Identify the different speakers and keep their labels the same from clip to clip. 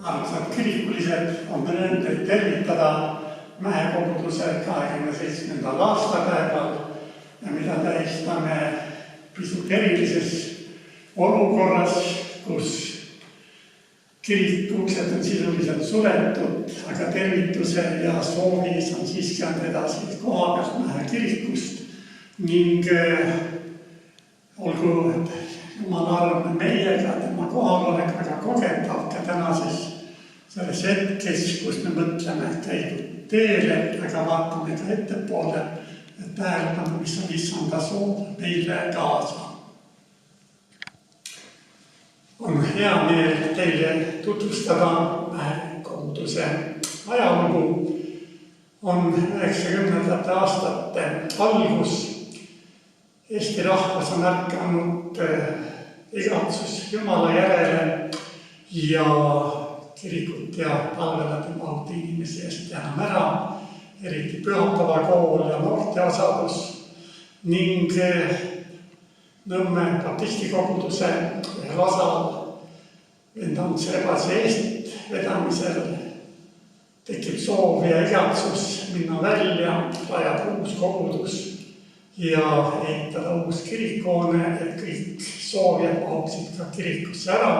Speaker 1: armsad kirikulised, on rõõm teid tervitada Mäekoguduse 27. aastapäeval ja mida tähistame pisut erilises olukorras, kus kiriku uksed on sisuliselt suletud, aga tervituse ja soovi saan siiski anda edasi koha pealt Mäe kirikust ning olgu Jumala arm meiega, tema kohalolek väga kogetav ka tänases selles hetkes, kus me mõtleme käidud teele, aga vaatame ka ettepoole, et tähelepanu, mis on issanda soov meile kaasa. On hea meel teile tutvustada Mäekoguduse ajalugu. On 90. aastate algus. Eesti rahvas on ärkanud igatsus Jumala järele ja kirikut ja palvelad mahuti inimesi eest enam ära, eriti pühapäeva kool ja noorteosadus ning Nõmme baptistikoguduse ühel osal Vendantse Rebase Eestit vedamisel tekib soov ja igatsus minna välja, rajada uus kogudus ja ehitada uus kirikhoone, et kõik soovijad mahuksid ka kirikusse ära.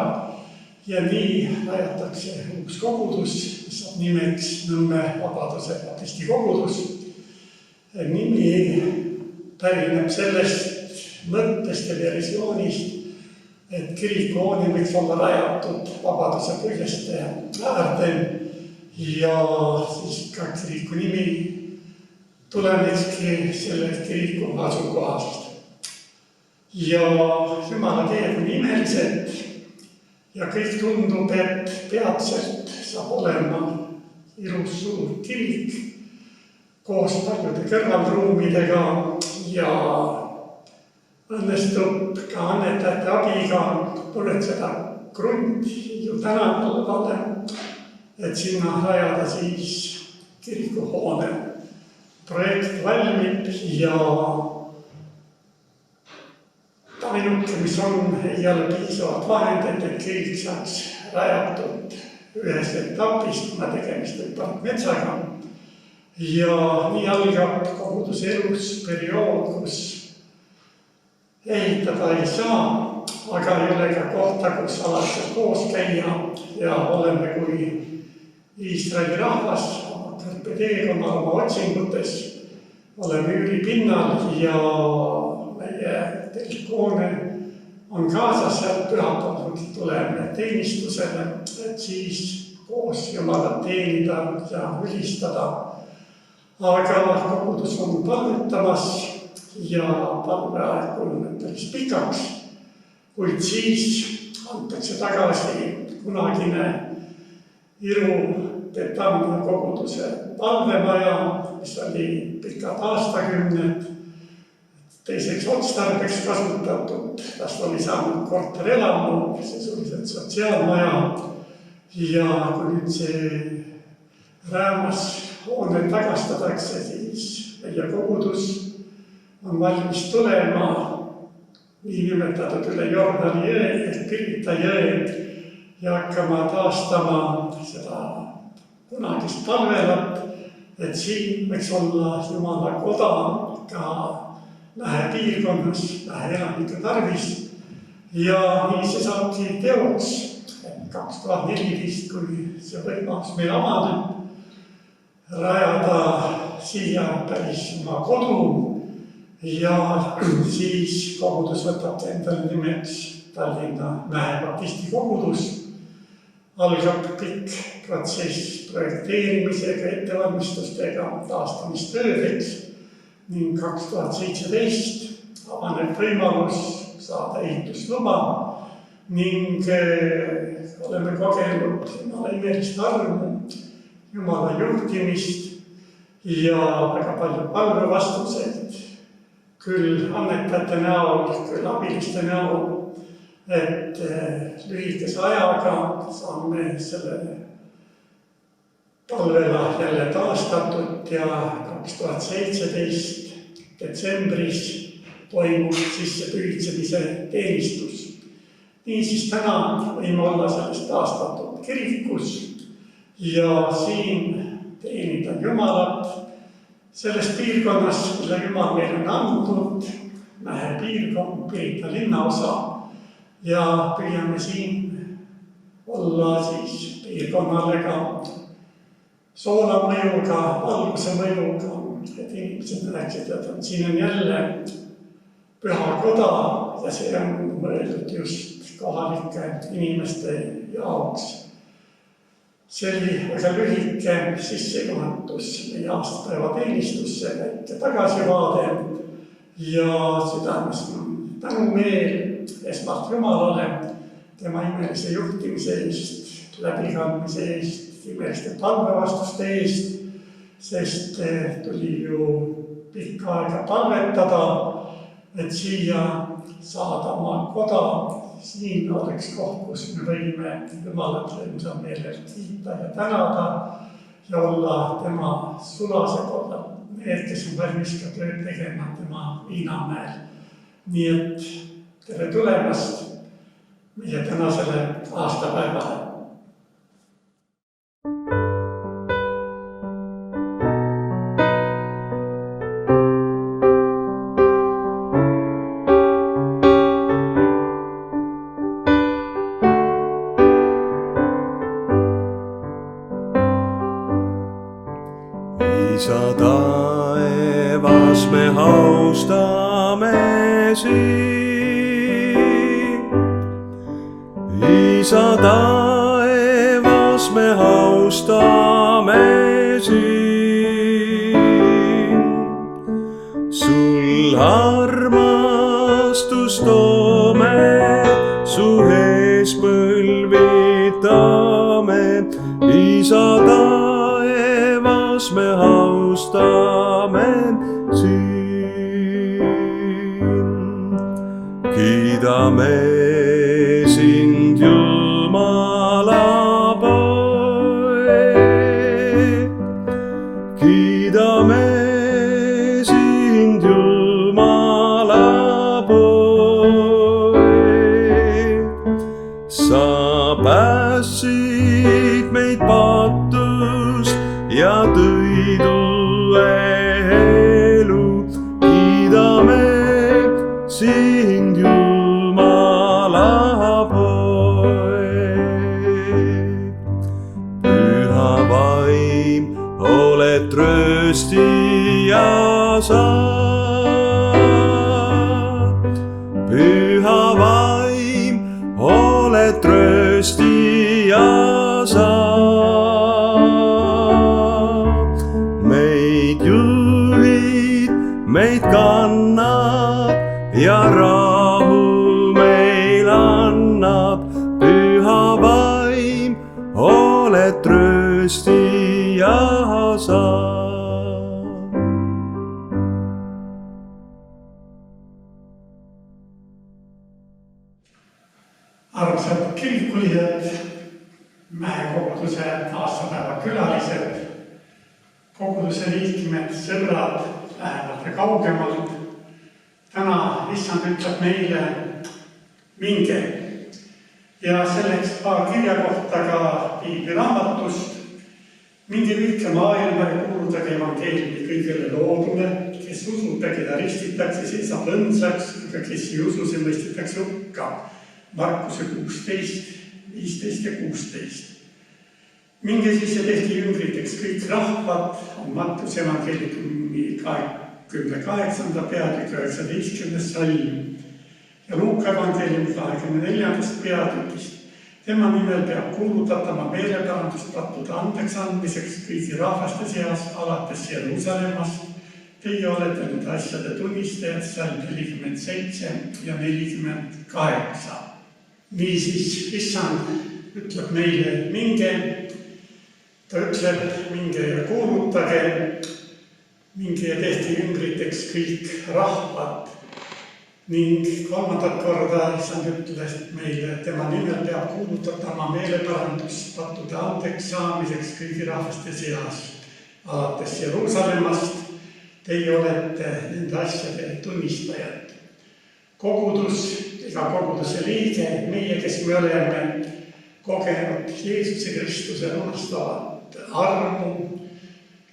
Speaker 1: Ja nii rajatakse uus kogudus, mis saab nimeks Nõmme Vabaduse baptistikogudus. Nimi pärineb sellest mõttest ja versioonist, et kirikuhoone võiks olla rajatud Vabaduse puiestee äärde ja siis ka kiriku nimi tulenekski selle kiriku asukohast. Ja Jumala teed on imelised ja kõik tundub, et peatselt saab olema ilus suur kirik koos paljude kõrvalruumidega ja õnnestub ka annetajate abiga põletseda krunti ju tänapäevale, et sinna rajada siis kirikuhoone. Projekt valmib ja ainuke, mis on, ei ole piisavad vahendeid, et kirik saaks rajatud ühes etapis, kuna tegemist võib metsaga. Ja nii algab koguduse elus periood, kus ehitada ei saa, aga ei ole ka kohta, kus alati koos käia ja oleme kui Iisraeli rahvas oma kõrbeteekonna oma otsingutes, oleme üüripinnal ja meie telkhoone on kaasas, sealt pühapäeval tuleme teenistusele, et siis koos Jumalat teenida ja ülistada. Aga kogudus on palvetamas ja palveaeg kujuneb päris pikaks, kuid siis antakse tagasi kunagine Iru Betanna koguduse palvemaja, mis oli pikad aastakümned teiseks otstarbeks kasutatud. Tast oli saanud korterelamu, sisuliselt sotsiaalmaja ja kui nüüd see räämas hoone tagastatakse, siis meie kogudus on valmis tulema niinimetatud üle Jordani jõe ehk Pirita jõe ja hakkama taastama seda kunagist palvelat, et siin võiks olla Jumala koda ka Mäe piirkonnas, Mäe elanike tarvis. Ja nii see saabki teoks, et 2014, kui see võimalus meil avaneb, rajada siia päris oma kodu. Ja siis kogudus võtab endale nimeks Tallinna Mäe baptistikogudus. Algab pikk protsess projekteerimisega, ettevalmistustega, taastamistöödeks ning 2017 avaneb võimalus saada ehitusluba ning oleme kogenud Jumala imelist armu, Jumala juhtimist ja väga palju palvevastuseid, küll annetajate näol, küll abiliste näol, et lühikese ajaga saame selle palvela jälle taastatud ja 2017 detsembris toimub sissepühitsemise teenistus. Niisiis täna võime olla sellest taastatud kirikus ja siin teenida Jumalat selles piirkonnas, mille Jumal meile on andnud, Mähe piirkond, Pirita linnaosa ja püüame siin olla siis piirkonnale ka soolamõjuga, valguse mõjuga, et inimesed rääksid, et siin on jälle püha koda ja see on mõeldud just kohalike inimeste jaoks. See oli väga lühike sissejuhatus meie aastapäeva teenistusse, väike tagasivaade ja südames on tänumeel esmalt Jumalale tema imelise juhtimise eest, läbikandmise eest, imeliste palvevastuste eest, sest tuli ju pikka aega palvetada, et siia saada oma koda, siin oleks koht, kus me võime Jumalat rõõmsal meelel kiita ja tänada ja olla tema sulased, olla need, kes on valmis ka tööd tegema tema Viinamäel. Nii et tere tulemast meie tänasele aastapäevale.
Speaker 2: Isa taevas, me austame sind. Isa taevas, me austame sind. Sul armastus toome, su ees põlvitame. Isa taevas, me austame sind. Kiidame sind, Jumala poeg. Kiidame sind, Jumala poeg. Sa päästsid meid patust ja tõid uue elu. Kiidame sind, Jumala poeg. Püha vaim, oled tröstija sa. Püha vaim, oled tröstija sa. Meid juhid, meid kannad ja rahu meil annad. Püha vaim, oled tröstija sa.
Speaker 1: Armsad kirikulijad, Mähe koguduse aastapäeva külalised, koguduse liikmed, sõbrad, lähemalt ja kaugemalt. Täna issand ütleb meile minge ja selleks paar kirjakohta ka piibliraamatust. Minge kõike maailma ja kuulutage evangeeliumi kõigele loodule, kes usub ja keda ristitakse, seisab õndsaks, aga kes ei usu, see mõistetakse hukka. Markuse 16, 15 ja 16. Minge siis ja tehke jüngriteks kõik rahvad, on Mattuse evangeeliumi 28. peatükk 19. salm ja Luuka evangeeliumi 24. peatükist. Tema nimel peab kuulutatama meeleparandust pattude andeks andmiseks kõigi rahvaste seas alates Jeruusalemmast. Teie olete nende asjade tunnistajad, salm 47 ja 48. Niisiis, issand ütleb meile minge, ta ütleb minge ja kuulutage, minge ja tehke jüngriteks kõik rahvad. Ning kolmandat korda issand ütles meile, tema nimel peab kuulutatama meeleparandust pattude andeks saamiseks kõigi rahvaste seas. Alates Jeruusalemmast, teie olete nende asjade tunnistajad. Kogudus ega koguduse liige, meie, kes me oleme kogenud Jeesuse Kristuse lunastavat armu,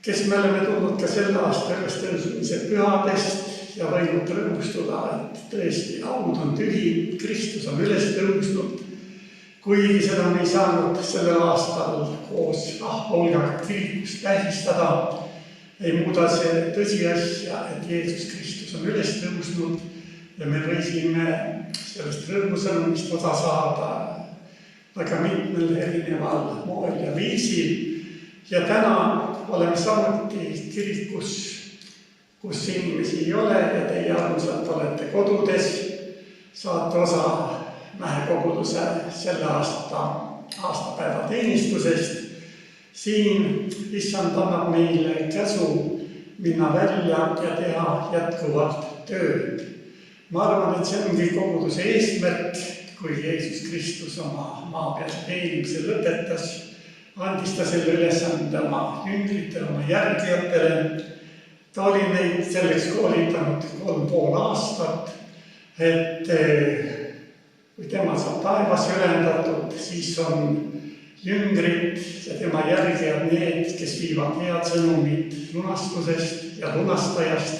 Speaker 1: kes me oleme tulnud ka selle aasta ülestõusmise pühadest ja võinud rõõmustada, et tõesti aud on tühi, Kristus on üles tõusnud, kuigi seda me ei saanud sellel aastal koos rahva hulgaga kirikus tähistada, ei muuda see tõsiasja, et Jeesus Kristus on üles tõusnud ja me võisime sellest rõõmusõnumist osa saada väga mitmel erineval moel ja viisil. Ja täna oleme samuti kirikus, kus inimesi ei ole ja teie armsad olete kodudes, saate osa mähekoguduse selle aastapäeva teenistusest. Siin issand annab meile käsu minna välja ja teha jätkuvalt tööd. Ma arvan, et see ongi koguduse eesmärk, kui Jeesus Kristus oma maa peal teenimise lõpetas, andis ta selle ülesande oma jüngritele, oma järgijatele. Ta oli neid selleks koolitanud 3,5 aastat, et kui tema saab taevas ülendatud, siis on jüngrid ja tema järgijad need, kes viivad head sõnumid lunastusest ja lunastajast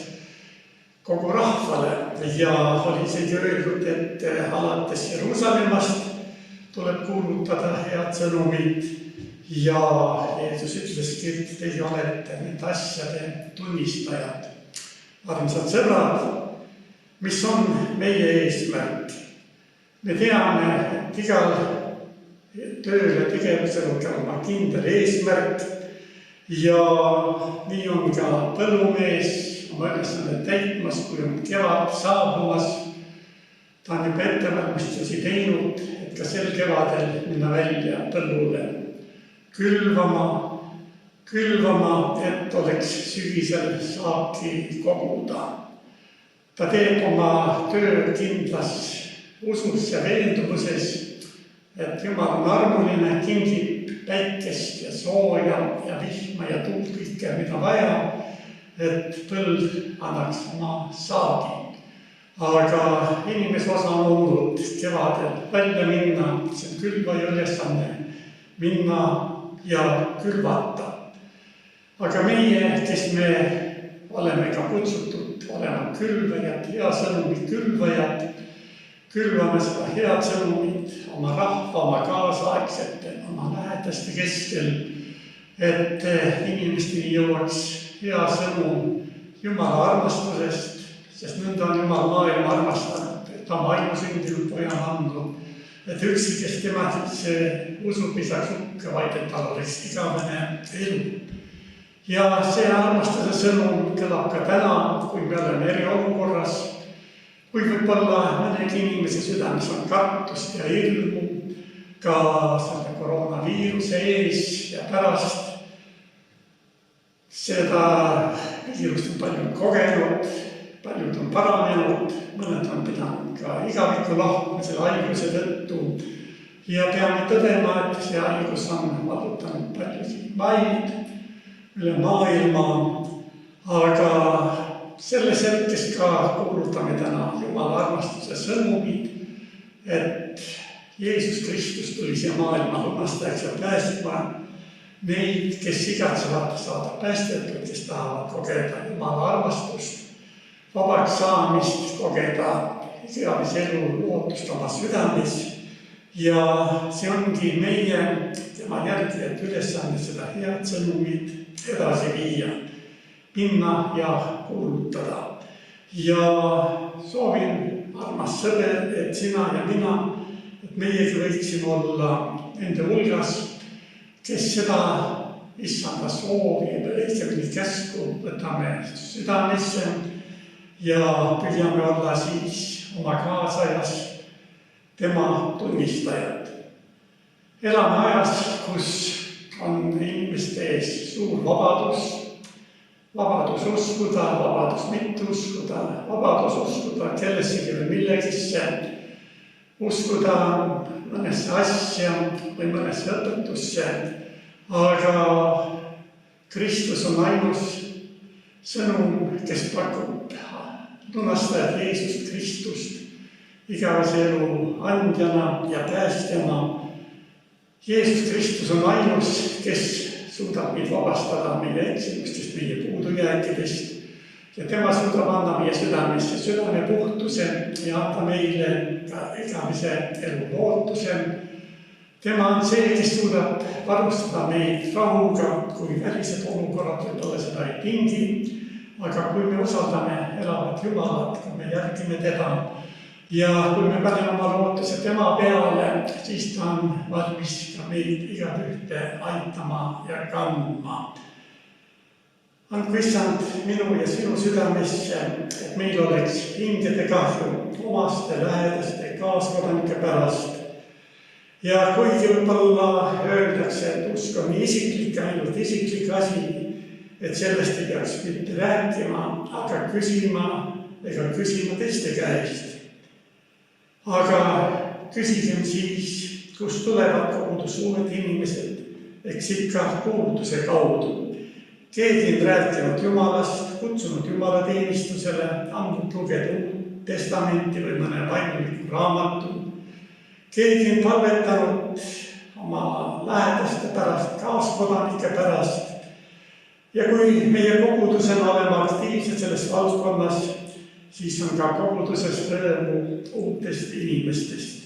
Speaker 1: kogu rahvale. Ja oli isegi öeldud, et alates Jeruusalemmast tuleb kuulutada head sõnumid. Ja Jeesus ütleski, et teie olete nende asjade tunnistajad. Armsad sõbrad, mis on meie eesmärk? Me teame, et igal tööl ja tegevusel on ka oma kindel eesmärk ja nii on ka põllumees oma ülesannet täitmas, kui on kevad saabumas. Ta on juba ettevalmistusi teinud, et ka sel kevadel minna välja põllule külvama, et oleks sügisel saaki koguda. Ta teeb oma töö kindlas usus ja veendumuses, et Jumal on armuline, kingib päikest ja sooja ja vihma ja tuult kõike, mida vaja, et põld annaks oma saagi. Aga inimese osa on olnud kevadel välja minna, see on külvaja ülesanne, minna ja külvata. Aga meie, kes me oleme ka kutsutud olema külvajad, hea sõnumid külvajad, külvame seda head sõnumit oma rahva, oma kaasaegsete, oma lähedaste keskel, et inimesteni jõuaks hea sõnum Jumala armastusest, sest nõnda on Jumal maailma armastanud, et ta oma ainusündinud poja andnud, et üksi, kes tema usub, ei saaks hukka, vaid et tal oleks igavene elu. Ja see armastuse sõnum kõlab ka täna, kui me oleme eriolukorras, kui võib-olla mõnegi inimese südames on kartust ja hirmu ka selle koroonaviiruse ees ja pärast. Seda viirust on palju kogenud, paljud on paranenud, mõned on pidanud ka igaviku lahkuma selle haiguse tõttu ja peame tõdema, et see haigus on vallutanud paljusid maid üle maailma, aga selles hetkes ka kuulutame täna Jumala armastuse sõnumid, et Jeesus Kristus tuli siia maailma lunastajaks ja päästma neid, kes igatsevad saada päästetud, kes tahavad kogeda Jumala armastust, vabaks saamist, kogeda igavese elu lootust oma südames. Ja see ongi meie tema järgijad ülesanne seda head sõnumit edasi viia, minna ja kuulutada. Ja soovin, armas sõber, et sina ja mina, et meiegi võiksime olla nende hulgas, kes seda issanda soovi või õigemini käsku võtame südamesse ja püüame olla siis oma kaasajas tema tunnistajad. Elame ajas, kus on inimeste ees suur vabadus, vabadus uskuda, vabadus mitte uskuda, vabadus uskuda kellessegi või millegisse, uskuda mõnesse asja või mõnesse õpetusse, aga Kristus on ainus sõnum, kes pakub lunastajat Jeesust Kristust igavese elu andjana ja päästjana, Jeesus Kristus on ainus, kes suudab meid vabastada meie eksimustest, meie puudujääkidest ja tema suudab anda meie südamesse südame puhtuse ja anda meile ka igamise elu lootuse. Tema on see, kes suudab varustada meid rahuga, kui välised olukorrad võib-olla seda ei tingi, aga kui me usaldame elavat Jumalat, kui me järgime teda ja kui me paneme oma lootuse tema peale, siis ta on valmis ka meid igaühte aitama ja kandma. Andku Issand minu ja sinu südamesse, et meil oleks hingede kahju omaste, lähedaste, kaaskodanike pärast. Ja kuigi võib-olla öeldakse, et usk on isiklik, ainult isiklik asi, et sellest ei peaks mitte rääkima, aga küsima teiste käest. Aga küsigem siis, kust tulevad kogudus uued inimesed, eks ikka kuulutuse kaudu. Keegi on rääkinud Jumalast, kutsunud Jumala teenistusele, andnud lugeda Uut Testamenti või mõne vaimuliku raamatu. Keegi on palvetanud oma lähedaste pärast, kaaskodanike pärast. Ja kui meie kogudusena oleme aktiivsed selles valdkonnas, siis on ka koguduses rõõmu uutest inimestest.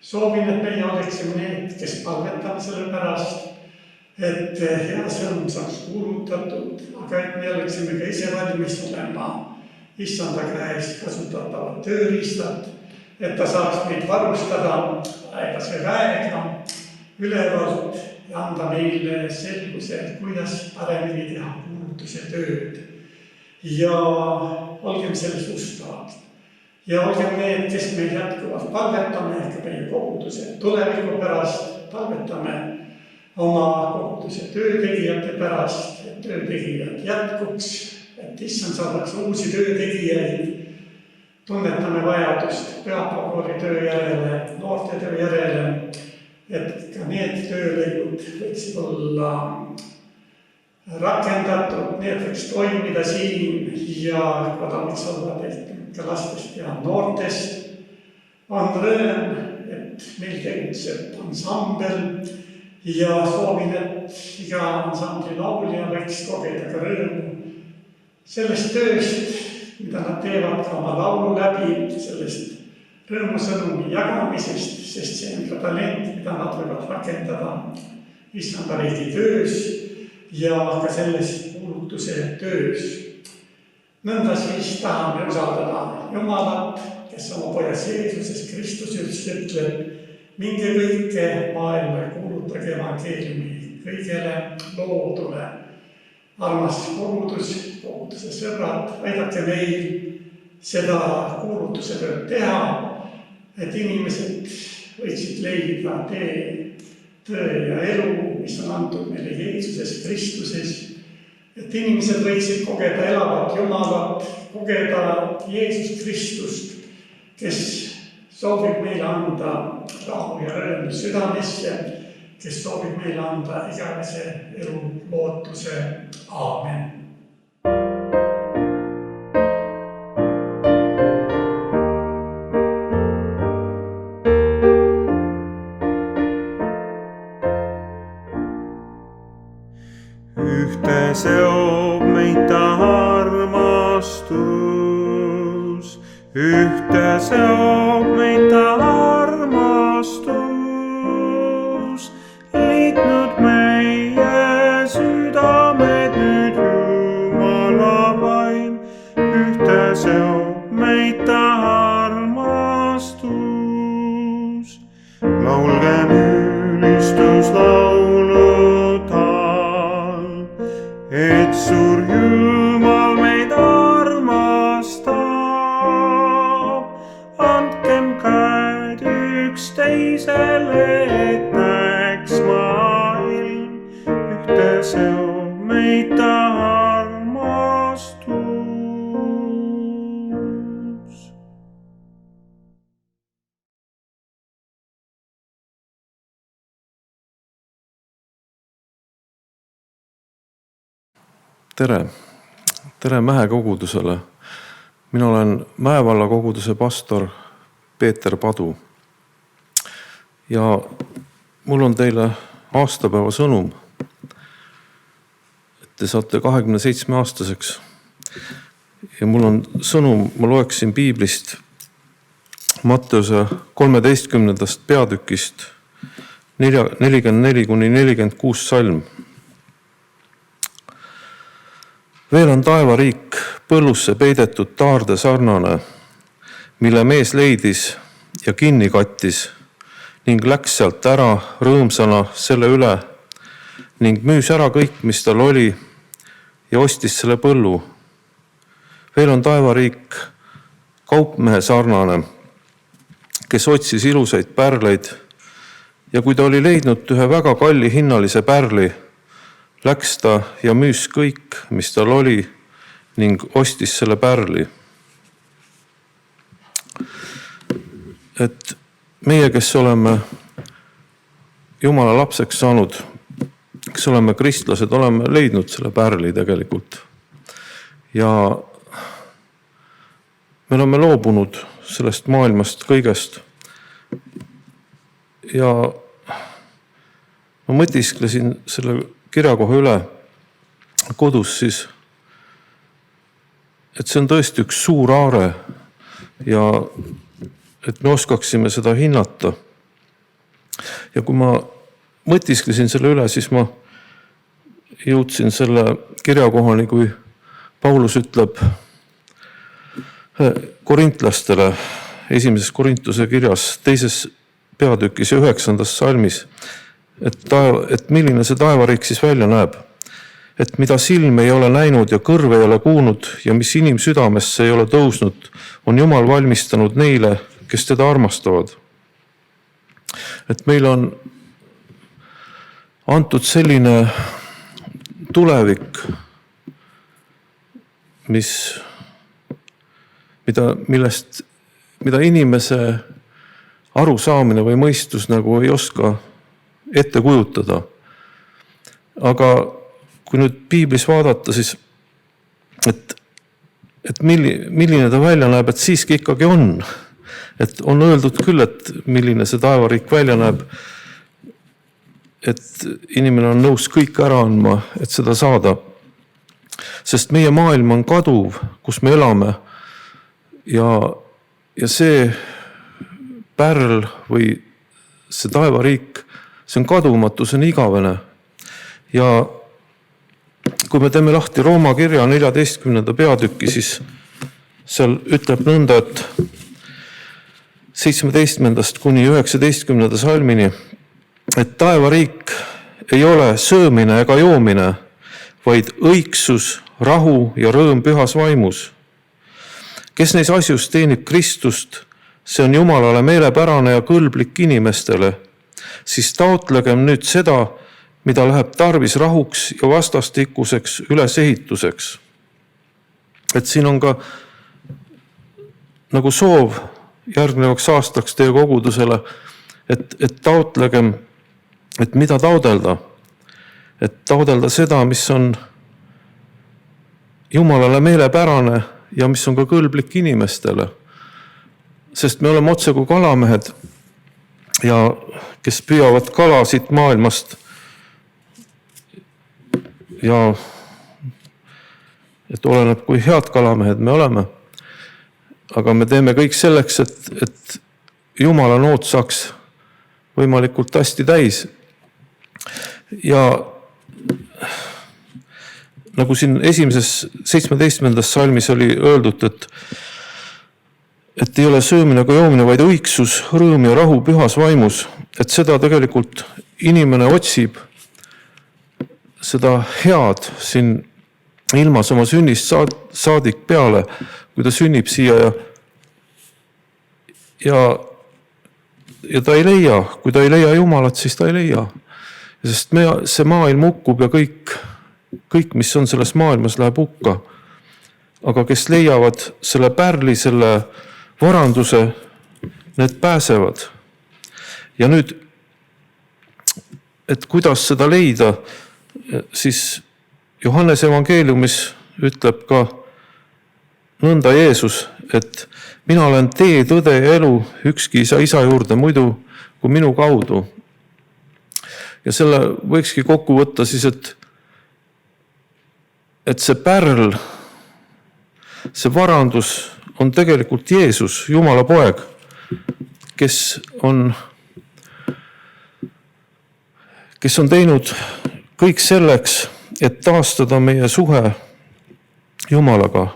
Speaker 1: Soovin, et meie oleksime need, kes palvetame selle pärast, et hea sõnum saaks kuulutatud, aga et me oleksime ka ise valmis olema Issanda käes kasutatavad tööriistad, et ta saaks meid varustada aegase väega ülevalt ja anda meile selguse, kuidas paremini teha kuulutuse tööd. Ja olgem selles ustavad. Ja olgem need, kes meil jätkuvalt palvetame ka meie koguduse tuleviku pärast, palvetame oma koguduse töötegijate pärast, et töötegijad jätkuks, et Issand saadaks uusi töötegijaid. Tunnetame vajadust pühapäevakooli töö järele, noorte töö järele, et ka need töölõigud võiksid olla rakendatud, need võiks toimida siin ja kodaniks olla tehtud ka lastest ja noortest. On rõõm, et meil tegutseb ansambel ja soovin, et iga ansambli laulja võiks kogeda ka rõõmu sellest tööst, mida nad teevad ka oma laulu läbi, sellest rõõmusõnumi jagamisest, sest see on ka talent, mida nad võivad rakendada Issanda riigi töös ja ka selles kuulutuse töös. Nõnda siis tahame usaldada Jumalat, kes oma pojas Jeesuses Kristuses ütleb, minge kõike maailma ja kuulutage evangeeliumi kõigele loodule. Armas koguduse sõbrad, aidake meil seda kuulutuse tööd teha, et inimesed võiksid leida tee, tõe ja elu, mis on antud meile Jeesuses Kristuses, et inimesed võiksid kogeda elavat Jumalat, kogeda Jeesus Kristust, kes soovib meile anda rahu ja rõõmu südamesse, kes soovib meile anda igavese elu lootuse. Aamen.
Speaker 2: Ühte seob meid ta armastus, ühte seob meid ta armastus, liitnud meie südamed nüüd Jumala vaim, ühte seob meid ta armastus. Laulgem ülistuslaulu tal, et suur Jumal meid armastab. Andkem käed üksteisele, et näeks maailm, ühte seob meid ta armastus.
Speaker 3: Tere Mähe kogudusele. Mina olen Mäevalla koguduse pastor Peeter Padu. Ja mul on teile aastapäeva sõnum. Et te saate 27-aastaseks. Ja mul on sõnum, ma loeksin piiblist Matteuse 13. peatükist 44-46 salm. Veel on taevariik põllusse peidetud taarde sarnane, mille mees leidis ja kinni kattis ning läks sealt ära rõõmsana selle üle ning müüs ära kõik, mis tal oli ja ostis selle põllu. Veel on taevariik kaupmehe sarnane, kes otsis ilusaid pärleid ja kui ta oli leidnud ühe väga kalli hinnalise pärli, läks ta ja müüs kõik, mis tal oli ning ostis selle pärli. Et meie, kes oleme Jumala lapseks saanud, kes oleme kristlased, oleme leidnud selle pärli tegelikult. Ja me oleme loobunud sellest maailmast kõigest. Ja ma mõtisklesin selle kirjakoha üle kodus siis, et see on tõesti üks suur aare ja et me oskaksime seda hinnata. Ja kui ma mõtisklesin selle üle, siis ma jõudsin selle kirjakohani, kui Paulus ütleb korintlastele 1. Korintuse kirjas 2. peatükis ja 9. salmis, et milline see taevariik siis välja näeb. Et mida silm ei ole näinud ja kõrv ei ole kuulnud ja mis inimsüdamesse ei ole tõusnud, on Jumal valmistanud neile, kes teda armastavad. Et meil on antud selline tulevik, mida inimese arusaamine või mõistus nagu ei oska ette kujutada. Aga kui nüüd piiblis vaadata, siis et milline ta välja näeb, et siiski ikkagi on. Et on öeldud küll, et milline see taevariik välja näeb, et inimene on nõus kõik ära andma, et seda saada. Sest meie maailm on kaduv, kus me elame ja see pärl või see taevariik, see on kadumatu, see on igavene. Ja kui me teeme lahti Rooma kirja 14. peatükki, siis seal ütleb nõnda, et 17. kuni 19. salmini, et taevariik ei ole söömine ega joomine, vaid õigsus, rahu ja rõõm pühas vaimus. Kes neis asjus teenib Kristust, see on Jumalale meelepärane ja kõlblik inimestele, siis taotlegem nüüd seda, mida läheb tarvis rahuks ja vastastikuseks ülesehituseks. Et siin on ka nagu soov järgnevaks aastaks teie kogudusele, et taotlegem, et mida taodelda. Et taodelda seda, mis on Jumalale meelepärane ja mis on ka kõlblik inimestele. Sest me oleme otse kui kalamehed ja kes püüavad kala siit maailmast ja et oleneb, kui head kalamehed me oleme. Aga me teeme kõik selleks, et Jumala nood saaks võimalikult hästi täis. Ja nagu siin 17. salmis oli öeldud, et ei ole söömine ega joomine, vaid õigsus, rõõm ja rahu pühas vaimus. Et seda tegelikult inimene otsib seda head siin ilmas oma sünnist saadik peale, kui ta sünnib siia ja ta ei leia, kui ta ei leia Jumalat, siis ta ei leia. Sest see maailm hukkub ja kõik, mis on selles maailmas, läheb hukka. Aga kes leiavad selle pärli, selle varanduse, need pääsevad. Ja nüüd, et kuidas seda leida, siis Johannese evangeeliumis ütleb ka nõnda Jeesus, et mina olen tee, tõde ja elu, ükski ei saa isa juurde muidu kui minu kaudu. Ja selle võikski kokku võtta siis, et see pärl, see varandus on tegelikult Jeesus, Jumala poeg, kes on teinud kõik selleks, et taastada meie suhe Jumalaga.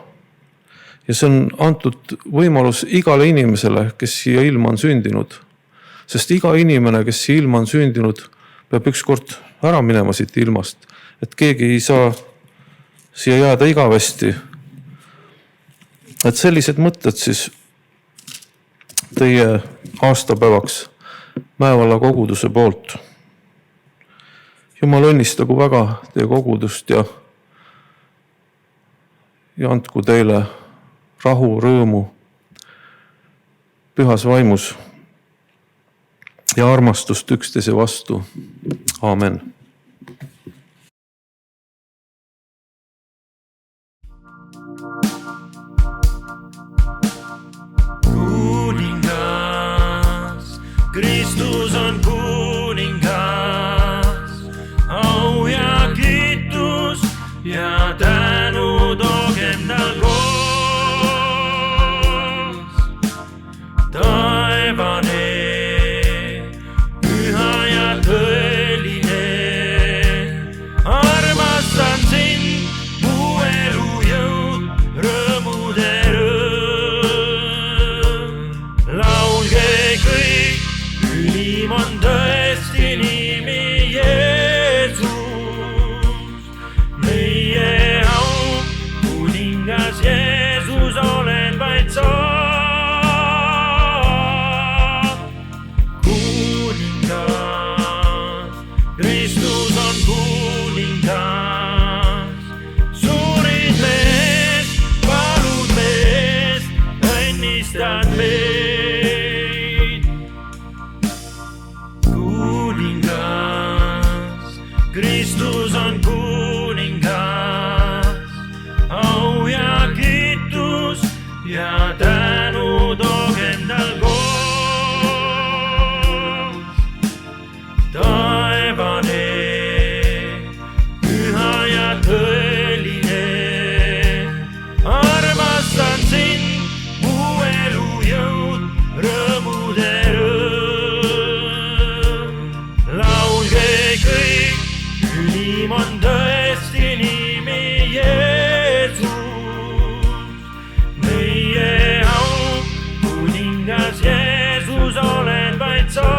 Speaker 3: Ja see on antud võimalus igale inimesele, kes siia ilma on sündinud. Sest iga inimene, kes siia ilma on sündinud, peab ükskord ära minema siit ilmast. Et keegi ei saa siia jääda igavesti. Et sellised mõtted siis teie aastapäevaks Mäevalla koguduse poolt. Jumal õnnistagu väga teie kogudust ja andku teile rahu, rõõmu, pühas vaimus ja armastust üksteise vastu. Aamen.
Speaker 2: Kuningas, Kristus on kuningas, au ja kiitus ja tänu toogem tal koos. Taevane, püha ja tõeline, armastan sind, mu elu jõud, rõõmude rõõm. Laulge kõik, ülim on tõesti nimi Jeesus, meie au, kuningas Jeesus olen vaid sa. Kristus on kuningas, suurid mees, palud mees, õnnistad meid. Kuningas, Kristus on kuningas, au ja kiitus ja tänu toogem tal koos. Taevane, püha ja tõeline, armastan sind, mu elu jõud, rõõmude rõõm. Laulge kõik, ülim on tõesti nimi Jeesus, meie au, kuningas Jeesus olen vaid sa.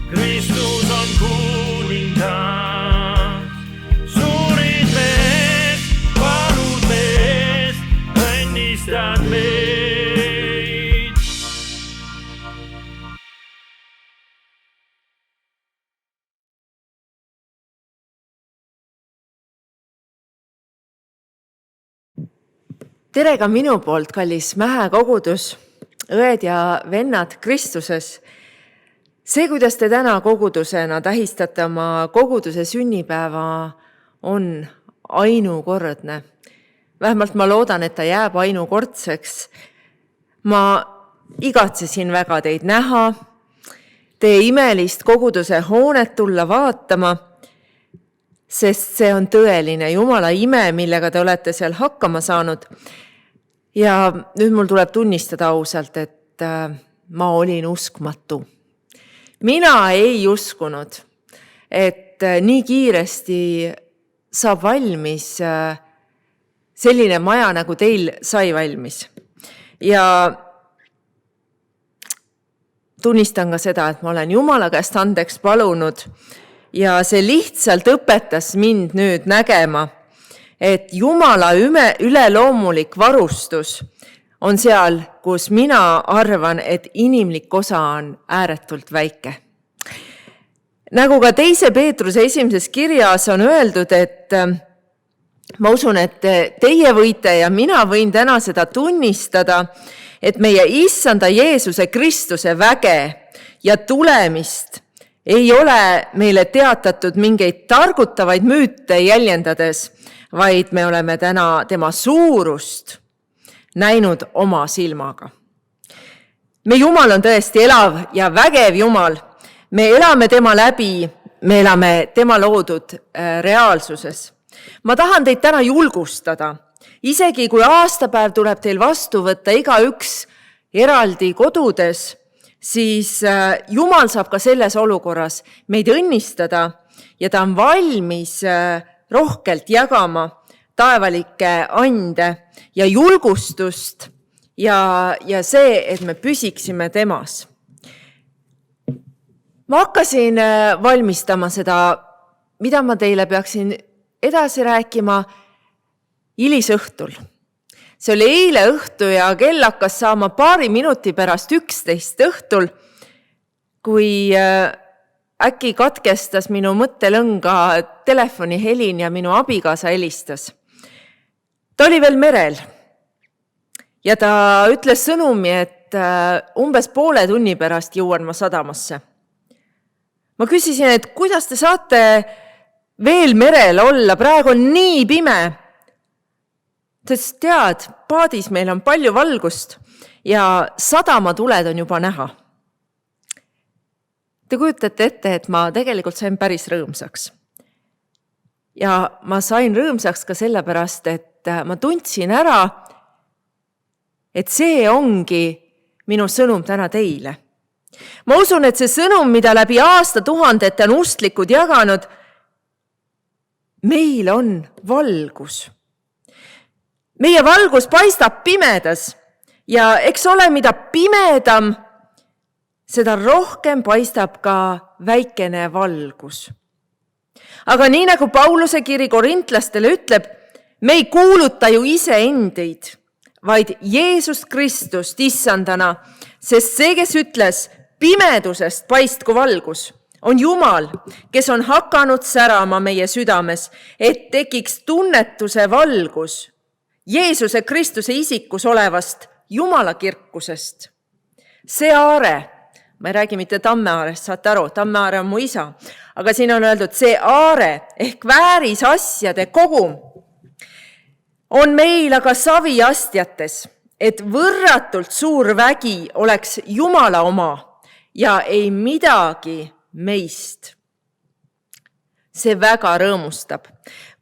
Speaker 2: Kristus on kuningas, suurid mees, palud mees, õnnistad meid.
Speaker 4: Tere ka minu poolt, kallis Mäe kogudus, õed ja vennad Kristuses. See, kuidas te täna kogudusena tähistate oma koguduse sünnipäeva, on ainukordne. Vähemalt ma loodan, et ta jääb ainukordseks. Ma igatsesin väga teid näha, teie imelist koguduse hoonet tulla vaatama, sest see on tõeline Jumala ime, millega te olete seal hakkama saanud. Ja nüüd mul tuleb tunnistada ausalt, et ma olin uskmatu. Mina ei uskunud, et nii kiiresti saab valmis selline maja, nagu teil sai valmis. Ja tunnistan ka seda, et ma olen Jumala käest andeks palunud ja see lihtsalt õpetas mind nüüd nägema, et Jumala üleloomulik varustus on seal, kus mina arvan, et inimlik osa on ääretult väike. Nagu ka 2. Peetruse 1. kirjas on öeldud, et ma usun, et teie võite ja mina võin täna seda tunnistada, et meie Issanda Jeesuse Kristuse väge ja tulemist ei ole meile teatatud mingeid targutavaid müüte jäljendades, vaid me oleme täna tema suurust näinud oma silmaga. me Jumal on tõesti elav ja vägev Jumal. Me elame tema läbi, me elame tema loodud reaalsuses. Ma tahan teid täna julgustada. Isegi kui aastapäev tuleb teil vastu võtta igaüks eraldi kodudes, siis Jumal saab ka selles olukorras meid õnnistada ja ta on valmis rohkelt jagama taevalikke ande ja julgustust ja see, et me püsiksime temas. Ma hakkasin valmistama seda, mida ma teile peaksin edasi rääkima hilisõhtul. See oli eile õhtu ja kell hakkas saama paari minuti pärast 11 õhtul, kui äkki katkestas minu mõttelõnga telefoni helin ja minu abikaasa helistas. Ta oli veel merel ja ta ütles sõnumi, et umbes poole tunni pärast jõuan ma sadamasse. Ma küsisin, et kuidas te saate veel merel olla, praegu on nii pime. Sest tead, paadis meil on palju valgust ja sadamatuled on juba näha. Te kujutate ette, et ma tegelikult sain päris rõõmsaks. Ja ma sain rõõmsaks ka sellepärast, et ma tundsin ära, et see ongi minu sõnum täna teile. Ma usun, et see sõnum, mida läbi aastatuhandete on ustlikud jaganud, meil on valgus. Meie valgus paistab pimedas ja eks ole, mida pimedam, seda rohkem paistab ka väikene valgus. Aga nii nagu Pauluse kiri korintlastele ütleb, me ei kuuluta ju iseendeid, vaid Jeesus Kristust issandana, sest see, kes ütles, pimedusest paistku valgus, on Jumal, kes on hakanud särama meie südames, et tekiks tunnetuse valgus Jeesuse Kristuse isikus olevast Jumala kirkusest. See aare, ma ei räägi mitte Tammeaarest, saate aru, Tammeaare on mu isa, aga siin on öeldud, see aare ehk vääris asjade kogum on meil aga savi astjates, et võrratult suur vägi oleks Jumala oma ja ei midagi meist. See väga rõõmustab,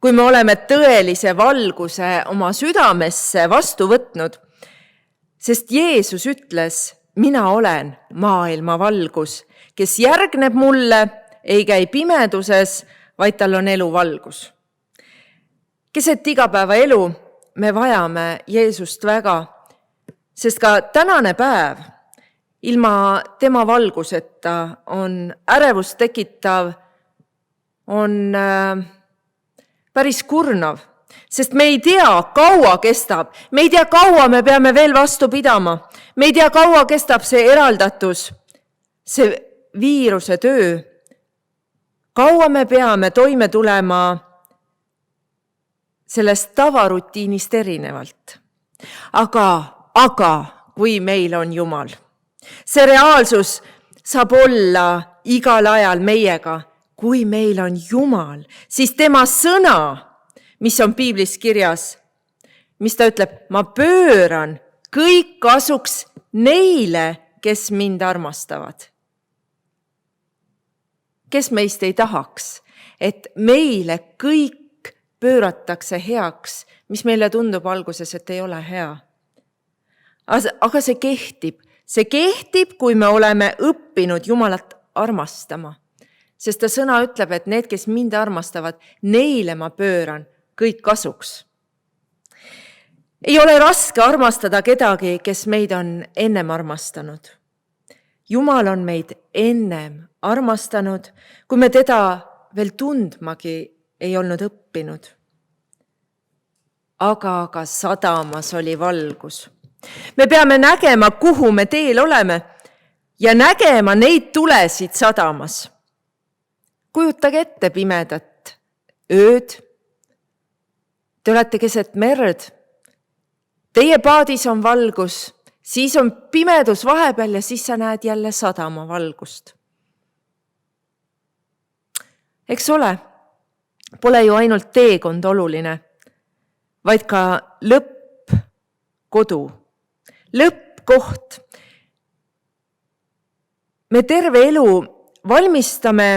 Speaker 4: kui me oleme tõelise valguse oma südamesse vastu võtnud, sest Jeesus ütles, mina olen maailma valgus, kes järgneb mulle, ei käi pimeduses, vaid tal on elu valgus. Keset igapäeva elu me vajame Jeesust väga, sest ka tänane päev ilma tema valguseta on ärevust tekitav, on päris kurnav, sest me ei tea, kaua kestab, me ei tea, kaua me peame veel vastu pidama, me ei tea, kaua kestab see eraldatus, see viiruse töö, kaua me peame toime tulema sellest tavarutiinist erinevalt. Aga kui meil on Jumal, see reaalsus saab olla igal ajal meiega. Kui meil on Jumal, siis tema sõna, mis on piiblis kirjas, mis ta ütleb, ma pööran kõik kasuks neile, kes mind armastavad. Kes meist ei tahaks, et meile kõik pööratakse heaks, mis meile tundub alguses, et ei ole hea. Aga see kehtib, kui me oleme õppinud Jumalat armastama. Sest ta sõna ütleb, et need, kes mind armastavad, neile ma pööran kõik kasuks. Ei ole raske armastada kedagi, kes meid on ennem armastanud. Jumal on meid ennem armastanud, kui me teda veel tundmagi ei olnud õppinud. Aga ka sadamas oli valgus. Me peame nägema, kuhu me teel oleme ja nägema neid tulesid sadamas. Kujutage ette pimedat ööd. Te olete keset merd. Teie paadis on valgus, siis on pimedus vahepeal ja siis sa näed jälle sadama valgust. Eks ole, pole ju ainult teekond oluline, vaid ka lõppkodu, lõppkoht, me terve elu valmistame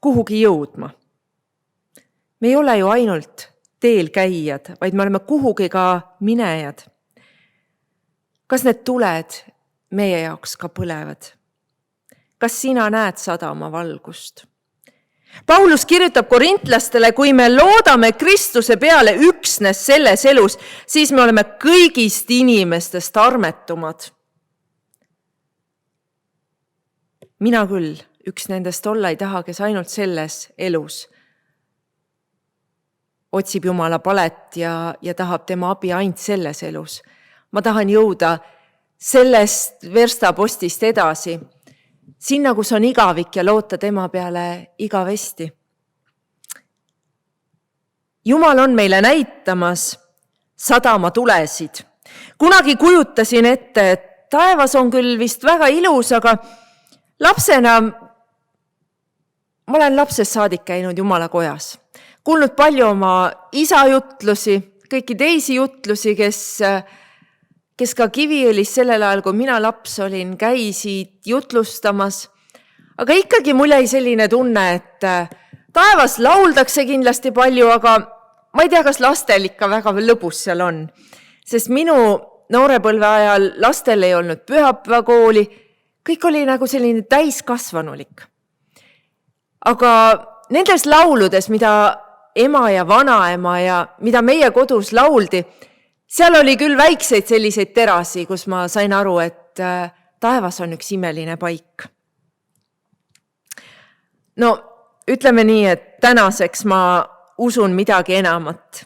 Speaker 4: kuhugi jõudma. Me ei ole ju ainult teel käijad, vaid me oleme kuhugi ka minejad. Kas need tuled meie jaoks ka põlevad? Kas sina näed sadama valgust? Paulus kirjutab korintlastele, kui me loodame Kristuse peale üksnes selles elus, siis me oleme kõigist inimestest armetumad. Mina küll üks nendest olla ei taha, kes ainult selles elus otsib Jumala palet ja tahab tema abi ainult selles elus. Ma tahan jõuda sellest verstapostist edasi, sinna, kus on igavik ja loota tema peale igavesti. Jumal on meile näitamas sadama tulesid. Kunagi kujutasin ette, et taevas on küll vist väga ilus, aga lapsena ma olen lapsest saadik käinud Jumala kojas. Kuulnud palju oma isa jutlusi, kõiki teisi jutlusi, kes ka Kiviõlis sellel ajal, kui mina laps olin, käisid jutlustamas. Aga ikkagi mul jäi selline tunne, et taevas lauldakse kindlasti palju, aga ma ei tea, kas lastel ikka väga lõbus seal on. Sest minu noorepõlve ajal lastel ei olnud pühapäevakooli, kõik oli nagu selline täiskasvanulik. Aga nendes lauludes, mida ema ja vanaema ja mida meie kodus lauldi, seal oli küll väikseid selliseid terasi, kus ma sain aru, et taevas on üks imeline paik. No, ütleme nii, et tänaseks ma usun midagi enamat,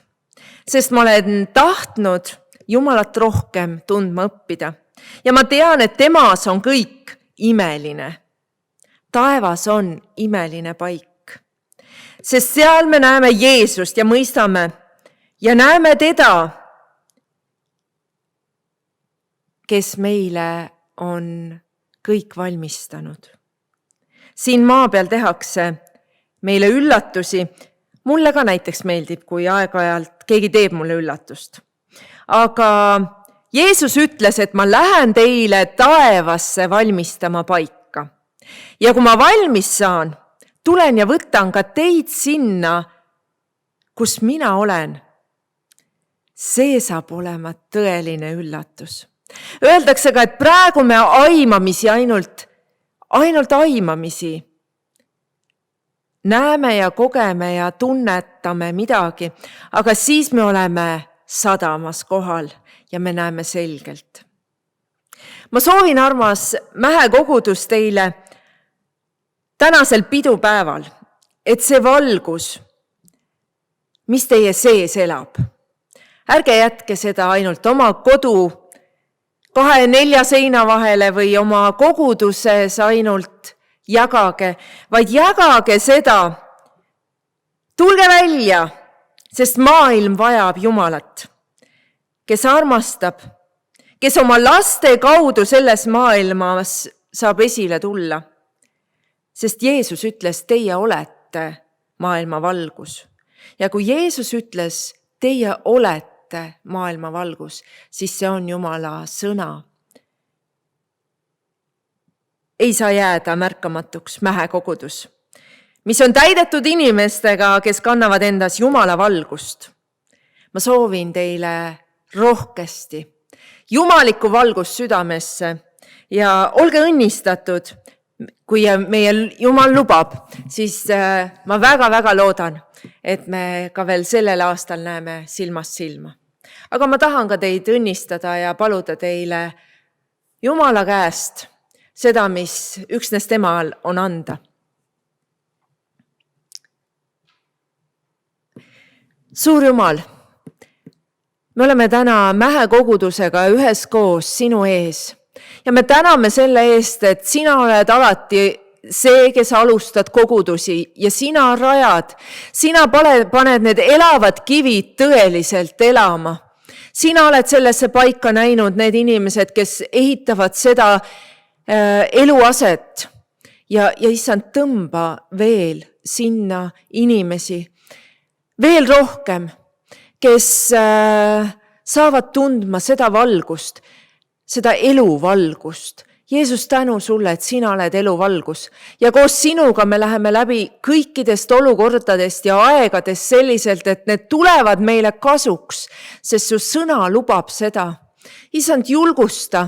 Speaker 4: sest ma olen tahtnud Jumalat rohkem tundma õppida. Ja ma tean, et temas on kõik imeline. Taevas on imeline paik. Sest seal me näeme Jeesust ja mõistame ja näeme teda, kes meile on kõik valmistanud. Siin maa peal tehakse meile üllatusi. Mulle ka näiteks meeldib, kui aeg-ajalt keegi teeb mulle üllatust. Aga Jeesus ütles, et ma lähen teile taevasse valmistama paika. Ja kui ma valmis saan, tulen ja võtan ka teid sinna, kus mina olen. See saab olema tõeline üllatus. Öeldakse ka, et praegu me aimamisi ainult aimamisi. Näeme ja kogeme ja tunnetame midagi, aga siis me oleme sadamas kohal ja me näeme selgelt. Ma soovin, armas Mähe kogudus teile tänasel pidupäeval, et see valgus, mis teie sees elab, ärge jätke seda ainult oma kodu 2-4 seina vahele või oma koguduses ainult jagage, vaid jagage seda. Tulge välja, sest maailm vajab Jumalat, kes armastab, kes oma laste kaudu selles maailmas saab esile tulla. Sest Jeesus ütles, teie olete maailma valgus. Ja kui Jeesus ütles, teie olete maailma valgus, siis see on Jumala sõna. Ei saa jääda märkamatuks Mähe kogudus, mis on täidetud inimestega, kes kannavad endas Jumala valgust. Ma soovin teile rohkesti jumalikku valgust südamesse ja olge õnnistatud. Kui meie Jumal lubab, siis ma väga-väga loodan, et me ka veel sellel aastal näeme silmast silma. Aga ma tahan ka teid õnnistada ja paluda teile Jumala käest seda, mis üksnes temal on anda. Suur Jumal, me oleme täna Mähe kogudusega üheskoos sinu ees. Ja me täname selle eest, et sina oled alati see, kes alustad kogudusi ja sina rajad. Sina paned need elavad kivid tõeliselt elama. Sina oled sellesse paika näinud need inimesed, kes ehitavad seda eluaset. Ja issand, tõmba veel sinna inimesi. Veel rohkem, kes saavad tundma seda valgust, seda eluvalgust Jeesus, tänu sulle, et sina oled eluvalgus ja koos sinuga me läheme läbi kõikidest olukordadest ja aegadest selliselt, et need tulevad meile kasuks, sest su sõna lubab seda. Isand, julgusta,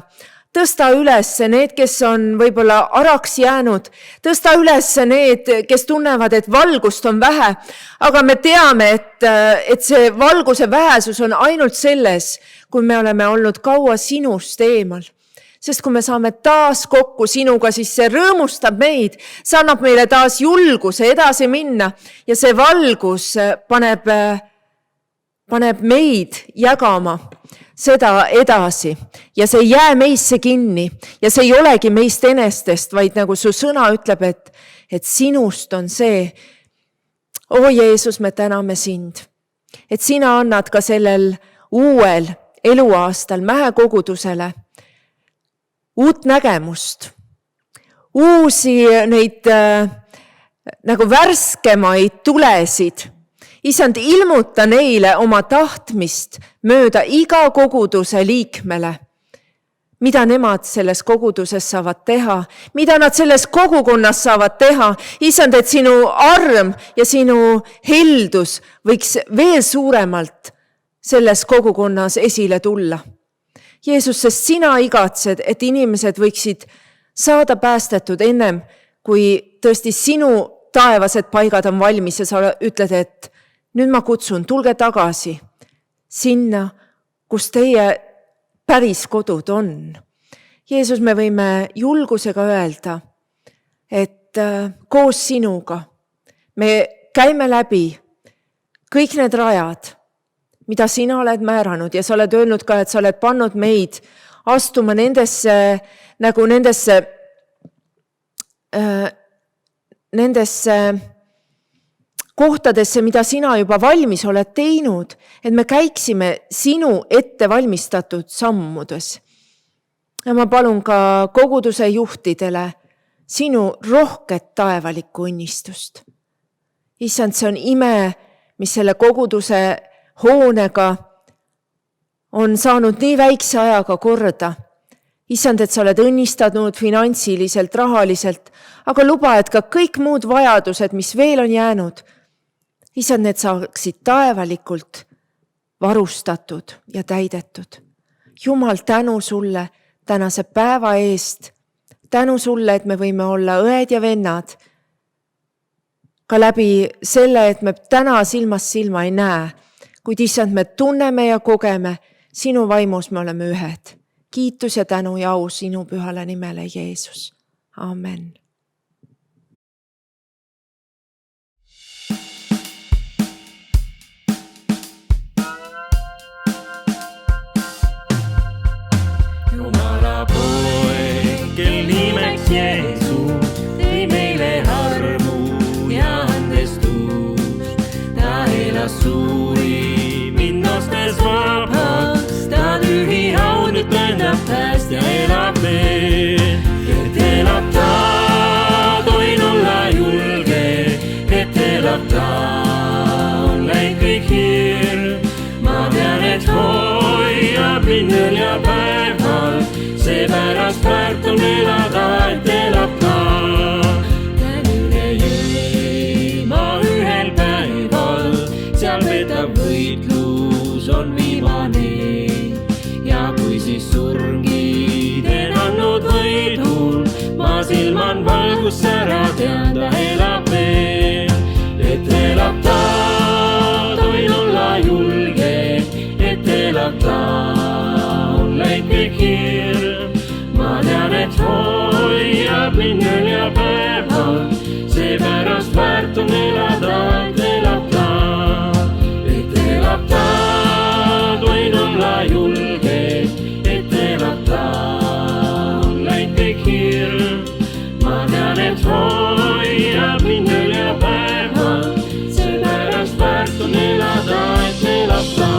Speaker 4: tõsta üles need, kes on võib-olla araks jäänud, tõsta üles need, kes tunnevad, et valgust on vähe, aga me teame, et see valguse vähesus on ainult selles, kui me oleme olnud kaua sinust eemal. Sest kui me saame taas kokku sinuga, siis see rõõmustab meid, see annab meile taas julguse edasi minna ja see valgus paneb meid jagama seda edasi ja see ei jää meisse kinni ja see ei olegi meist enestest, vaid nagu su sõna ütleb, et sinust on see. O Jeesus, me täname sind, et sina annad ka sellel uuel eluaastal Mähe kogudusele uut nägemust, uusi neid nagu värskemaid tulesid. Isand, ilmuta neile oma tahtmist mööda iga koguduse liikmele, mida nemad selles koguduses saavad teha, mida nad selles kogukonnas saavad teha. Isand, et sinu arm ja sinu heldus võiks veel suuremalt selles kogukonnas esile tulla. Jeesus, sest sina igatsed, et inimesed võiksid saada päästetud ennem, kui tõesti sinu taevased paigad on valmis ja sa ütled, et nüüd ma kutsun, tulge tagasi sinna, kus teie päris kodud on. Jeesus, me võime julgusega öelda, et koos sinuga me käime läbi kõik need rajad, mida sina oled määranud ja sa oled öelnud ka, et sa oled pannud meid astuma nendesse kohtadesse, mida sina juba valmis oled teinud, et me käiksime sinu ette valmistatud sammudes. Ja ma palun ka koguduse juhtidele sinu rohket taevalikku õnnistust. Issand, see on ime, mis selle koguduse hoonega on saanud nii väikse ajaga korda. Issand, et sa oled õnnistanud finantsiliselt, rahaliselt, aga luba, et ka kõik muud vajadused, mis veel on jäänud, Issand, need saaksid taevalikult varustatud ja täidetud. Jumal, tänu sulle tänase päeva eest. Tänu sulle, et me võime olla õed ja vennad. Ka läbi selle, et me täna silmast silma ei näe, kuid Issand, me tunneme ja kogeme, sinu vaimus me oleme ühed. Kiitus ja tänu ja au sinu pühale nimele, Jeesus. Amen.
Speaker 2: Jumala poeg, kel nimeks Jeesus, tõi meile armu ja andestust. Ta elas suuri, mind nostes vabaks, ta tühi haud nüüd lendab pääst ja elab veel. Et elab ta, tohin olla julge, et elab ta, on läinud kõik hirm. Ma tean, et hoiab linnel ja päeval, seepärast väärt on elada, et elab ta. Tän üle jõi ma ühel päeval, seal vetab võitlus on viimane. Ja kui siis surmgi teen andnud võidul, ma silman valgust ära tean, ta elab veel. Et elab ta, tohin olla julge, et elab ta, on läinud kõik hirm. Ma tean, et hoiab linnel ja päeval, seepärast väärt on elada, et elab ta. Et elab ta, tohin olla julge, et elab ta, on läinud kõik hirm. Ma tean, et hoiab linnel ja päeval, seepärast väärt on elada, et elab ta.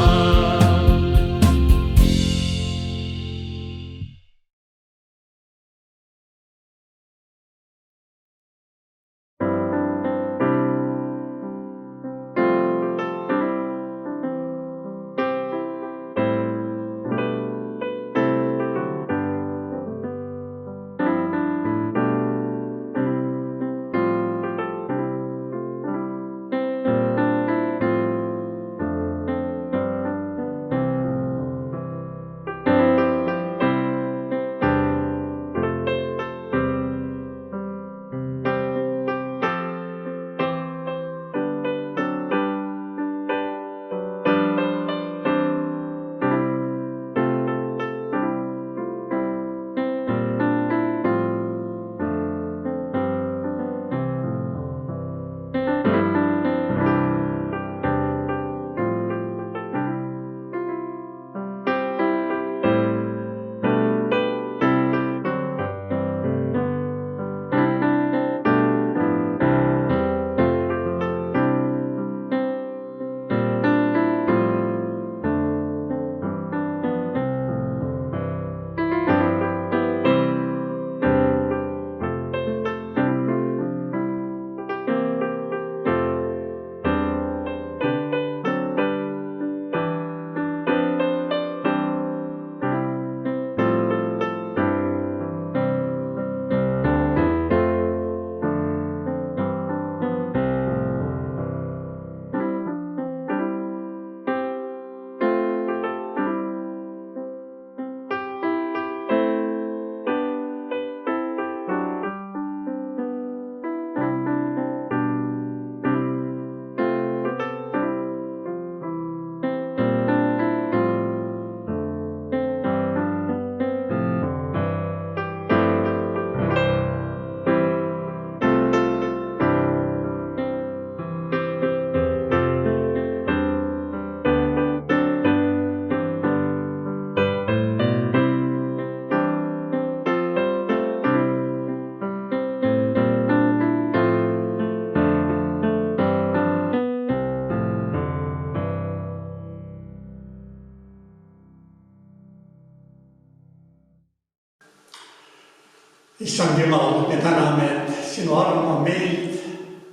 Speaker 1: issand Jumal, me täname, et sinu arm on meid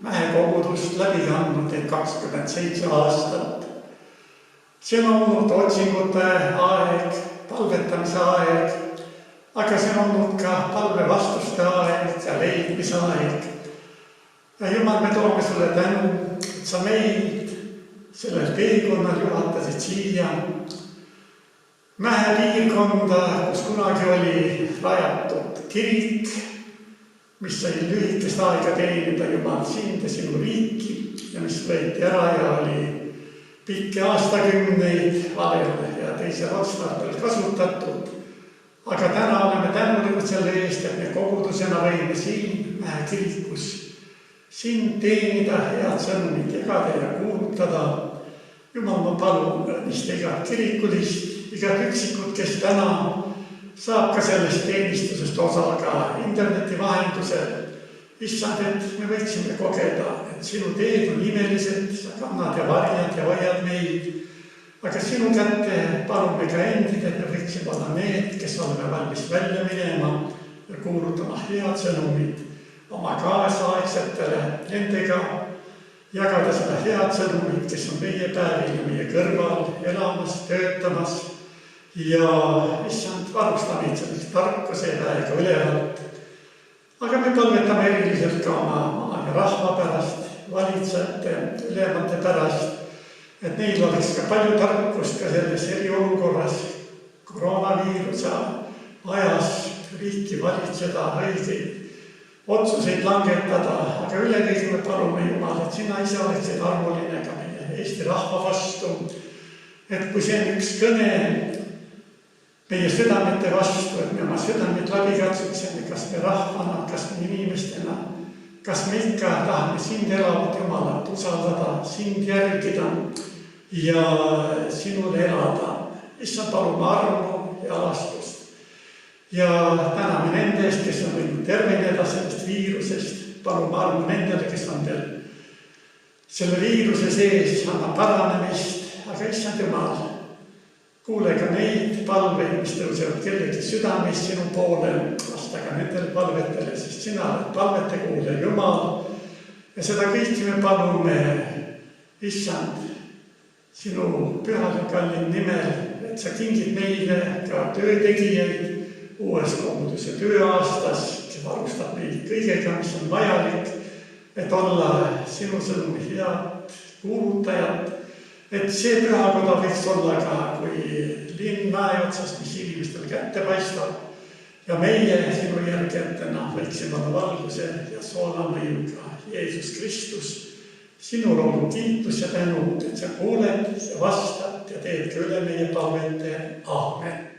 Speaker 1: Mäekogudust läbi kandnud 27 aastat. See on olnud otsingute aeg, palvetamise aeg, aga see on olnud ka palvevastuste aeg ja leidmise aeg. Ja Jumal, me toome sulle tänu, et sa meid sellel teekonnal juhatasid siia Mäe piirkonda, kus kunagi oli rajatud kirik, mis sai lühikest aega teenida Jumal sind ja sinu riiki ja mis võeti ära ja oli pikki aastakümneid valel ja teisel otstarbel kasutatud. Aga täna oleme tänulikud selle eest, et me kogudusena võime siin Mäe kirikus sind teenida, head sõnumit jagada ja kuulutada. Jumal, ma palun vist igat kirikulist, igat üksikut, kes täna saab ka sellest teenistusest osa ka interneti vahendusel. Issand, et me võiksime kogeda, et sinu teed on imelised, sa kannad ja varjad ja hoiad meid. Aga sinu kätte palume ka endid, et me võiksime olla need, kes oleme valmis välja minema ja kuulutama head sõnumid oma kaasaegsetele, nendega jagada seda head sõnumit, kes on meie päevil ja meie kõrval elamas, töötamas. Ja issand, varusta meid selleks tarkuse väega ülevalt. Aga me palvetame eriliselt ka oma ja rahva pärast, valitsejate, ülemate pärast, et neil oleks ka palju tarkust ka selles eriolukorras, koroonaviiruse ajas riiki valitseda, õigeid otsuseid langetada. Aga ülekõige me palume Jumal, et sina ise oleksid armuline ka meie Eesti rahva vastu. Et kui see on üks kõne meie südamete vastu, et me oma südamed läbi katsuksime, kas me rahvana, kas me inimestena, kas me ikka tahame sind elavat Jumalat usaldada, sind järgida ja sinule elada. Issand, palume armu ja alastust. Ja täname nende eest, kes on võinud terveneda sellest viirusest. Palume armu nendele, kes on veel selle viiruse sees, anna paranemist. Aga issand Jumal, kuule ka neid palveid, mis tõusevad kellegi südames sinu poole, vasta ka nendele palvetele, sest sina oled palvete kuule Jumal. Ja seda kõiki me palume, issand, sinu pühal ja kallin nimel, et sa kingid meile ka töötegijaid uues koguduse tööaastas, kes varustab meid kõigega, mis on vajalik, et olla sinu sõnumi head kuulutajad. Et see pühakoda võiks olla ka kui linn mäe otsast, mis inimestel kätte paistab. Ja meie sinu järgijatena võiksime olla valguse ja soola mõjuga. Jeesus Kristus, sinul olgu kiitus ja tänu, et sa kuuled, sa vastad ja teed ka üle meie palvete. Aamen.